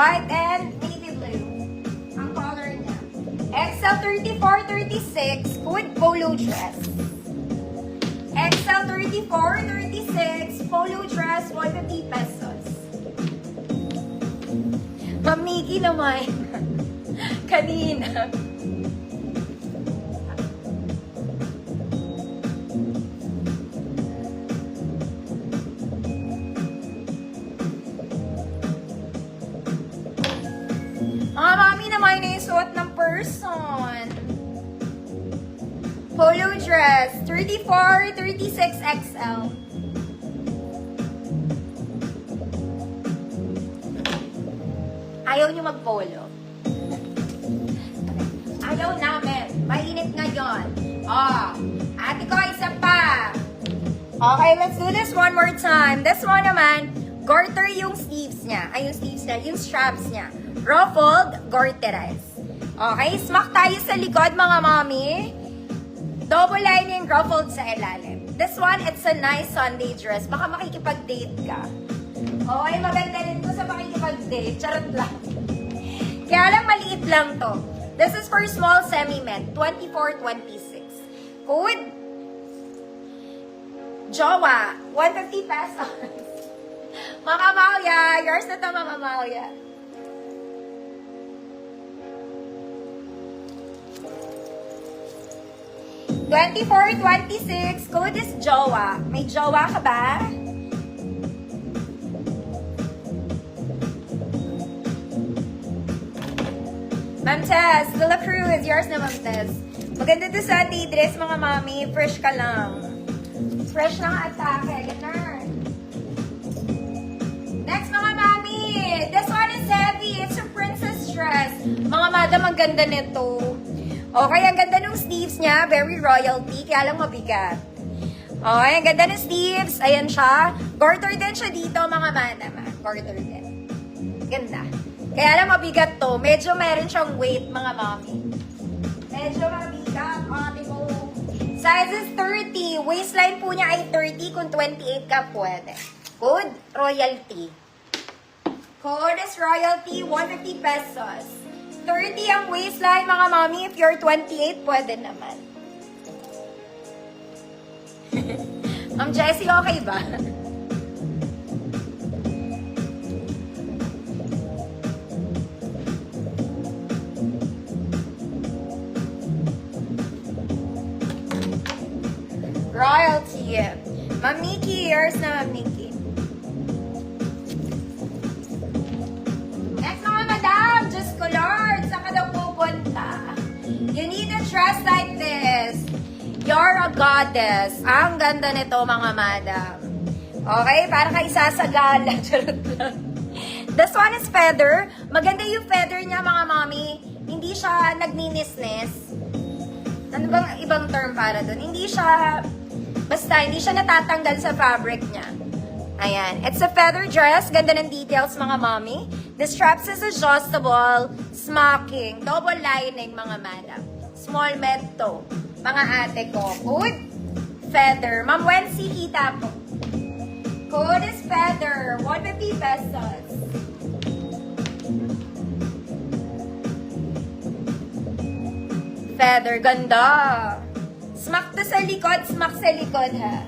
white and navy blue. Ang color niya. XL 34-36, hood polo dress. XL 34-36, polo dress, 150 pesos. Ma'am Nikki naman. Kanina. Mga mami naman na yung suot ng person. Polo dress, 34-36 XL. Ayaw nyo mag-polo. Ayaw namin. Mainit ngayon. Oh, ate ko, isa pa. Okay, let's do this one more time. This one naman, garter yung sleeves niya. Ay, yung sleeves niya, yung straps niya. Ruffled, garterized. Okay, smack tayo sa likod, mga mommy. Double lining, ruffled sa ilalim. This one, it's a nice Sunday dress. Baka makikipag-date ka. Okay, maganda rin to sa makikipag-date. Charot lang. Kaya lang, maliit lang to. This is for small semi-men, 24-26. Code, Jowa, 150 pesos. Mga Malia, yours na to, mga Malia. $24.26, code is Jowa. May Jowa ka ba? Ma'am Tess, De La Cruz, yours na Ma'am Tess. Maganda to sa dress, mga mami. Fresh ka lang. Fresh lang atake. Ganun. Next, mga mami. This one is heavy. It's a princess dress. Mga madam, ang ganda nito. Okay, ang ganda ng sleeves niya. Very royalty. Kaya lang mabigat. Okay, ang ganda ng sleeves. Ayan siya. Garter din siya dito, mga madam. Garter din. Ganda. Kaya lang mabigat to. Medyo meron siyang weight, mga mami. Medyo mabigat. Ate ko. Size is 30. Waistline po niya ay 30. Kung 28 ka, pwede. Code, royalty. Code is royalty, 150 pesos. 30 ang waistline, mga mami. If you're 28, pwede naman. Ma'am Jessie, okay ba? Royalty. Ma'am Nikki, yours na, Ma'am Nikki. Next, mga madam, just ko Lord, saan ka daw pupunta? You need a dress like this. You're a goddess. Ang ganda nito, mga madam. Okay, para kayo isasagala. Charot lang. This one is feather. Maganda yung feather niya, mga mami. Hindi siya nagninisnes. Ano bang ibang term para doon? Hindi siya, basta hindi siya natatanggal sa fabric niya. Ayan. It's a feather dress. Ganda ng details, mga mommy. The straps is adjustable. Smocking. Double lining, mga madam. Small med to. Mga ate ko. Code, feather. Ma'am Wency, kita po. Code is feather. 150 pesos. Feather. Ganda. Smack to sa likod. Smack sa likod, ha.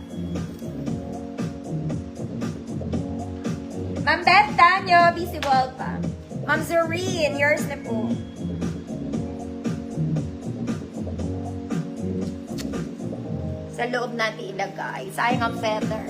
Ma'am Beth Tanyo, visible pa. Ma'am Zoreen, yours na po. Sa loob natin ilagay. Sayang ang feather.